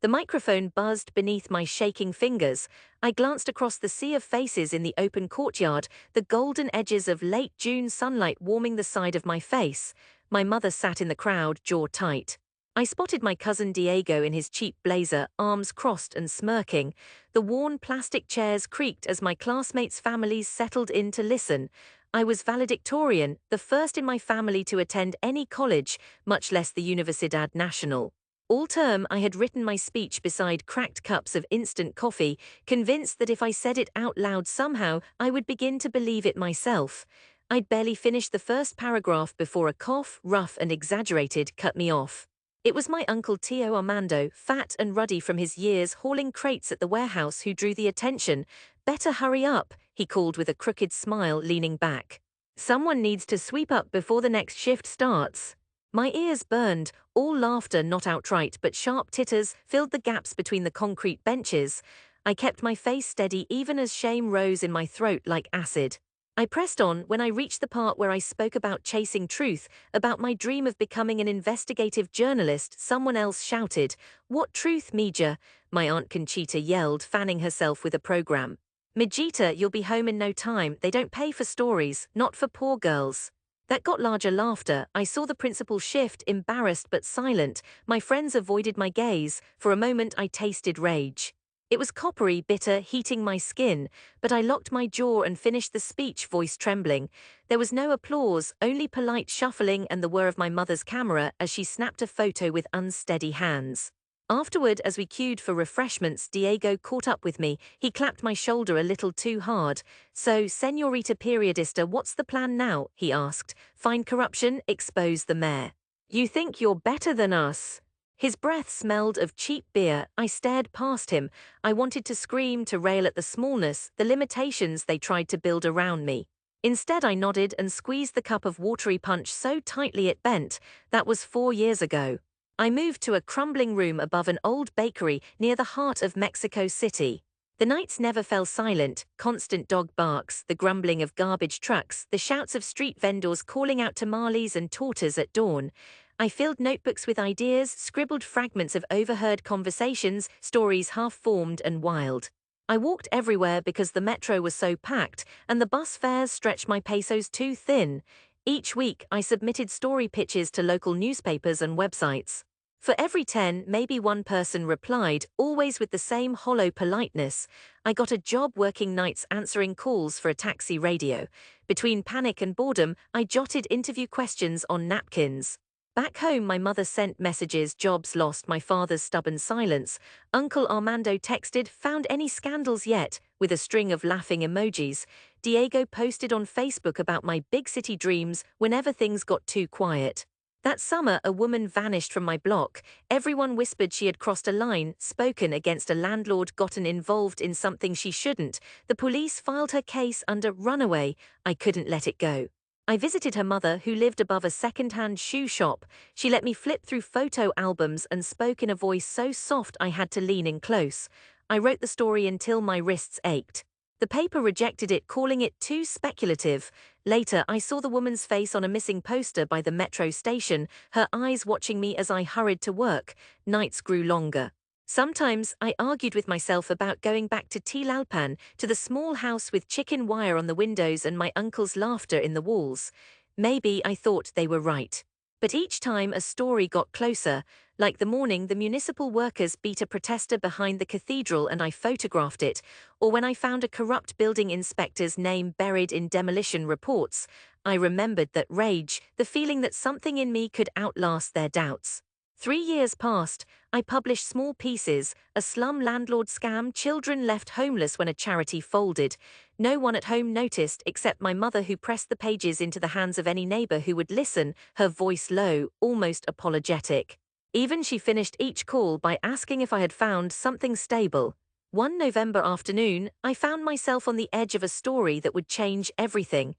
The microphone buzzed beneath my shaking fingers. I glanced across the sea of faces in the open courtyard, the golden edges of late June sunlight warming the side of my face. My mother sat in the crowd, jaw tight. I spotted my cousin Diego in his cheap blazer, arms crossed and smirking. The worn plastic chairs creaked as my classmates' families settled in to listen. I was valedictorian, the first in my family to attend any college, much less the Universidad Nacional. All term I had written my speech beside cracked cups of instant coffee, convinced that if I said it out loud somehow, I would begin to believe it myself. I'd barely finished the first paragraph before a cough, rough and exaggerated, cut me off. It was my uncle Tio Armando, fat and ruddy from his years hauling crates at the warehouse, who drew the attention. "Better hurry up," he called with a crooked smile, leaning back. "Someone needs to sweep up before the next shift starts." My ears burned. All laughter, not outright but sharp titters, filled the gaps between the concrete benches. I kept my face steady even as shame rose in my throat like acid. I pressed on. When I reached the part where I spoke about chasing truth, about my dream of becoming an investigative journalist, someone else shouted, "What truth, Mija?" My Aunt Conchita yelled, fanning herself with a program. "Mijita, you'll be home in no time. They don't pay for stories, not for poor girls." That got larger laughter. I saw the principal shift, embarrassed but silent. My friends avoided my gaze. For a moment I tasted rage. It was coppery, bitter, heating my skin, but I locked my jaw and finished the speech, voice trembling. There was no applause, only polite shuffling and the whir of my mother's camera as she snapped a photo with unsteady hands. Afterward, as we queued for refreshments, Diego caught up with me. He clapped my shoulder a little too hard. "So, Señorita Periodista, what's the plan now?" he asked. "Find corruption, expose the mayor." "You think you're better than us?" His breath smelled of cheap beer. I stared past him. I wanted to scream, to rail at the smallness, the limitations they tried to build around me. Instead, I nodded and squeezed the cup of watery punch so tightly it bent. That was 4 years ago. I moved to a crumbling room above an old bakery near the heart of Mexico City. The nights never fell silent, constant dog barks, the grumbling of garbage trucks, the shouts of street vendors calling out tamales and tortas at dawn. I filled notebooks with ideas, scribbled fragments of overheard conversations, stories half-formed and wild. I walked everywhere because the metro was so packed, and the bus fares stretched my pesos too thin. Each week, I submitted story pitches to local newspapers and websites. For every 10, maybe one person replied, always with the same hollow politeness. I got a job working nights answering calls for a taxi radio. Between panic and boredom, I jotted interview questions on napkins. Back home, my mother sent messages, jobs lost, my father's stubborn silence. Uncle Armando texted, "Found any scandals yet?" with a string of laughing emojis. Diego posted on Facebook about my big city dreams whenever things got too quiet. That summer, a woman vanished from my block. Everyone whispered she had crossed a line, spoken against a landlord, gotten involved in something she shouldn't. The police filed her case under runaway. I couldn't let it go. I visited her mother, who lived above a second-hand shoe shop. She let me flip through photo albums and spoke in a voice so soft I had to lean in close. I wrote the story until my wrists ached. The paper rejected it, calling it too speculative. Later, I saw the woman's face on a missing poster by the metro station, her eyes watching me as I hurried to work. Nights grew longer. Sometimes I argued with myself about going back to Tlalpan, to the small house with chicken wire on the windows and my uncle's laughter in the walls. Maybe I thought they were right. But each time a story got closer, like the morning the municipal workers beat a protester behind the cathedral and I photographed it, or when I found a corrupt building inspector's name buried in demolition reports, I remembered that rage, the feeling that something in me could outlast their doubts. 3 years passed. I published small pieces, a slum landlord scam, children left homeless when a charity folded. No one at home noticed except my mother, who pressed the pages into the hands of any neighbor who would listen, her voice low, almost apologetic. Even she finished each call by asking if I had found something stable. One November afternoon, I found myself on the edge of a story that would change everything.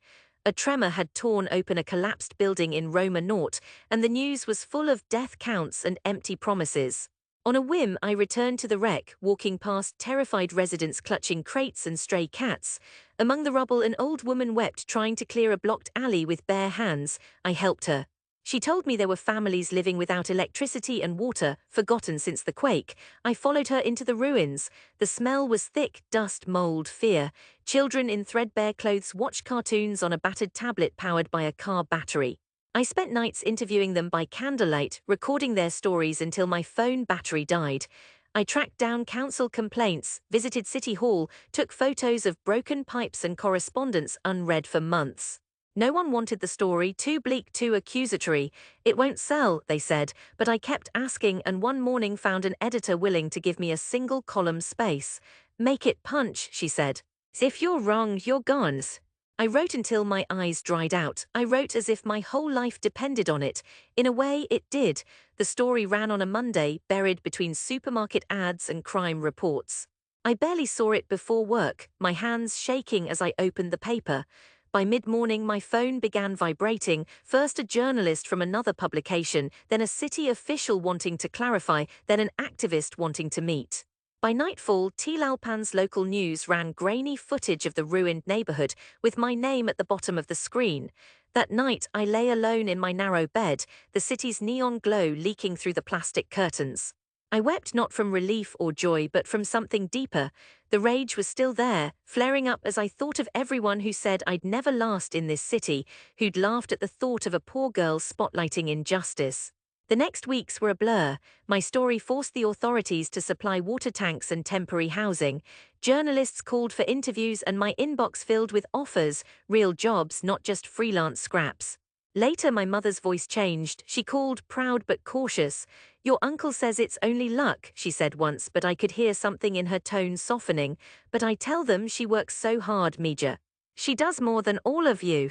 A tremor had torn open a collapsed building in Roma Norte, and the news was full of death counts and empty promises. On a whim, I returned to the wreck, walking past terrified residents clutching crates and stray cats. Among the rubble, an old woman wept, trying to clear a blocked alley with bare hands. I helped her. She told me there were families living without electricity and water, forgotten since the quake. I followed her into the ruins. The smell was thick, dust, mold, fear. Children in threadbare clothes watched cartoons on a battered tablet powered by a car battery. I spent nights interviewing them by candlelight, recording their stories until my phone battery died. I tracked down council complaints, visited City Hall, took photos of broken pipes and correspondence unread for months. No one wanted the story, too bleak, too accusatory. It won't sell, they said, but I kept asking and one morning found an editor willing to give me a single column space. Make it punch, she said. If you're wrong, you're gone. I wrote until my eyes dried out. I wrote as if my whole life depended on it. In a way, it did. The story ran on a Monday, buried between supermarket ads and crime reports. I barely saw it before work, my hands shaking as I opened the paper. By mid-morning, my phone began vibrating, first a journalist from another publication, then a city official wanting to clarify, then an activist wanting to meet. By nightfall, Tlalpan's local news ran grainy footage of the ruined neighborhood, with my name at the bottom of the screen. That night, I lay alone in my narrow bed, the city's neon glow leaking through the plastic curtains. I wept not from relief or joy, but from something deeper. The rage was still there, flaring up as I thought of everyone who said I'd never last in this city, who'd laughed at the thought of a poor girl spotlighting injustice. The next weeks were a blur. My story forced the authorities to supply water tanks and temporary housing. Journalists called for interviews and my inbox filled with offers, real jobs, not just freelance scraps. Later, my mother's voice changed. She called, proud but cautious. Your uncle says it's only luck, she said once, but I could hear something in her tone softening. But I tell them she works so hard, Mija. She does more than all of you.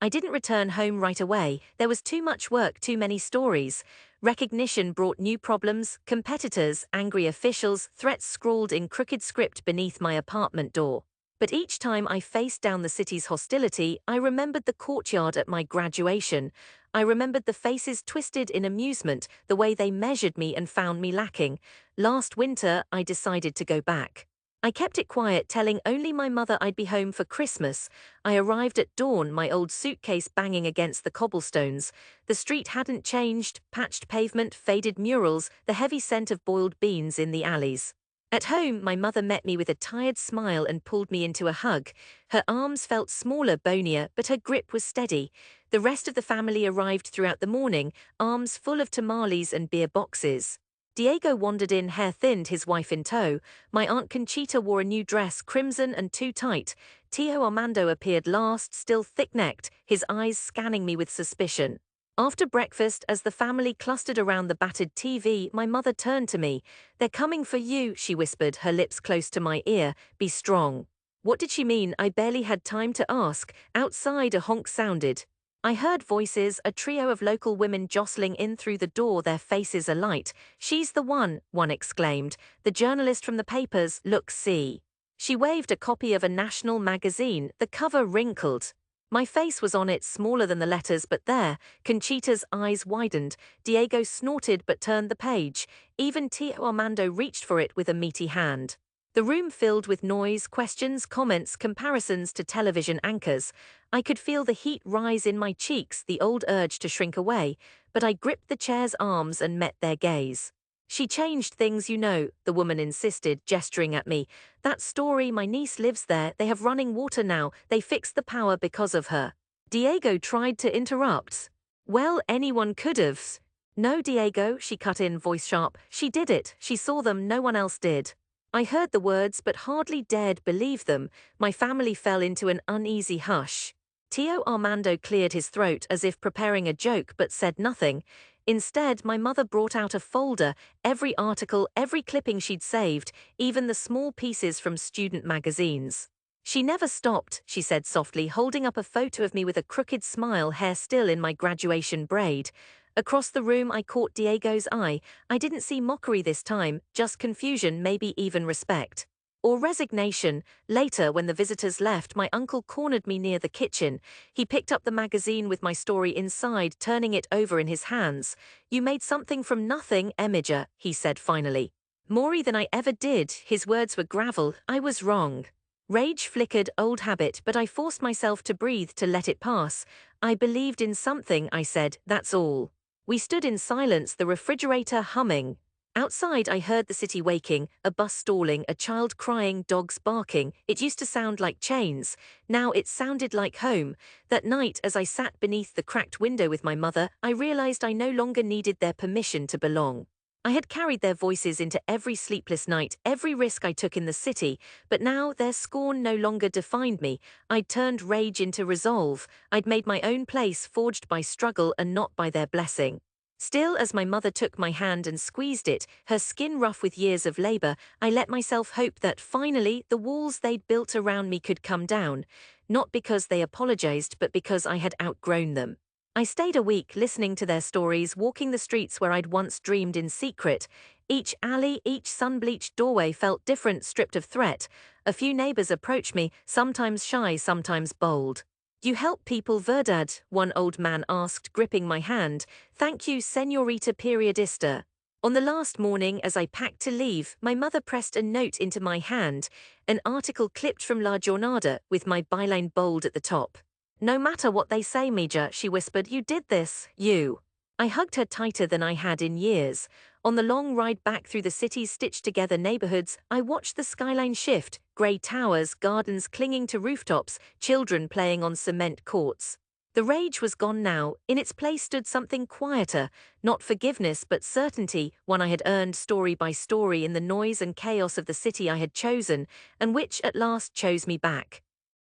I didn't return home right away. There was too much work, too many stories. Recognition brought new problems, competitors, angry officials, threats scrawled in crooked script beneath my apartment door. But each time I faced down the city's hostility, I remembered the courtyard at my graduation. I remembered the faces twisted in amusement, the way they measured me and found me lacking. Last winter, I decided to go back. I kept it quiet, telling only my mother I'd be home for Christmas. I arrived at dawn, my old suitcase banging against the cobblestones. The street hadn't changed, patched pavement, faded murals, the heavy scent of boiled beans in the alleys. At home, my mother met me with a tired smile and pulled me into a hug. Her arms felt smaller, bonier, but her grip was steady. The rest of the family arrived throughout the morning, arms full of tamales and beer boxes. Diego wandered in, hair thinned, his wife in tow. My Aunt Conchita wore a new dress, crimson and too tight. Tio Armando appeared last, still thick-necked, his eyes scanning me with suspicion. After breakfast, as the family clustered around the battered TV, my mother turned to me. They're coming for you, she whispered, her lips close to my ear. Be strong. What did she mean? I barely had time to ask. Outside, a honk sounded. I heard voices, a trio of local women jostling in through the door, their faces alight. She's the one exclaimed. The journalist from the papers, look, see. She waved a copy of a national magazine, the cover wrinkled. My face was on it, smaller than the letters, but there. Conchita's eyes widened. Diego snorted but turned the page. Even Tio Armando reached for it with a meaty hand. The room filled with noise, questions, comments, comparisons to television anchors. I could feel the heat rise in my cheeks, the old urge to shrink away, but I gripped the chair's arms and met their gaze. She changed things, you know, the woman insisted, gesturing at me. That story, my niece lives there, they have running water now, they fixed the power because of her. Diego tried to interrupt. Well, anyone could have. No, Diego, she cut in, voice sharp. She did it, she saw them, no one else did. I heard the words but hardly dared believe them. My family fell into an uneasy hush. Tio Armando cleared his throat as if preparing a joke but said nothing. Instead, my mother brought out a folder, every article, every clipping she'd saved, even the small pieces from student magazines. She never stopped, she said softly, holding up a photo of me with a crooked smile, hair still in my graduation braid. Across the room, I caught Diego's eye. I didn't see mockery this time, just confusion, maybe even respect. Or resignation. Later, when the visitors left, my uncle cornered me near the kitchen. He picked up the magazine with my story inside, turning it over in his hands. You made something from nothing, Emilia, he said finally. More than I ever did. His words were gravel. I was wrong. Rage flickered, old habit, but I forced myself to breathe to let it pass. I believed in something, I said, that's all. We stood in silence, the refrigerator humming. Outside, I heard the city waking, a bus stalling, a child crying, dogs barking. It used to sound like chains. Now it sounded like home. That night, as I sat beneath the cracked window with my mother, I realized I no longer needed their permission to belong. I had carried their voices into every sleepless night, every risk I took in the city, but now their scorn no longer defined me. I'd turned rage into resolve. I'd made my own place, forged by struggle and not by their blessing. Still, as my mother took my hand and squeezed it, her skin rough with years of labor, I let myself hope that finally the walls they'd built around me could come down, not because they apologized, but because I had outgrown them. I stayed a week listening to their stories, walking the streets where I'd once dreamed in secret. Each alley, each sun-bleached doorway felt different, stripped of threat. A few neighbors approached me, sometimes shy, sometimes bold. "You help people, Verdad?" one old man asked, gripping my hand. "Thank you, Señorita Periodista." On the last morning, as I packed to leave, my mother pressed a note into my hand, an article clipped from La Jornada with my byline bold at the top. "No matter what they say, Mija," she whispered, "you did this, you." I hugged her tighter than I had in years. On the long ride back through the city's stitched-together neighborhoods, I watched the skyline shift, grey towers, gardens clinging to rooftops, children playing on cement courts. The rage was gone now. In its place stood something quieter, not forgiveness but certainty, one I had earned story by story in the noise and chaos of the city I had chosen, and which at last chose me back.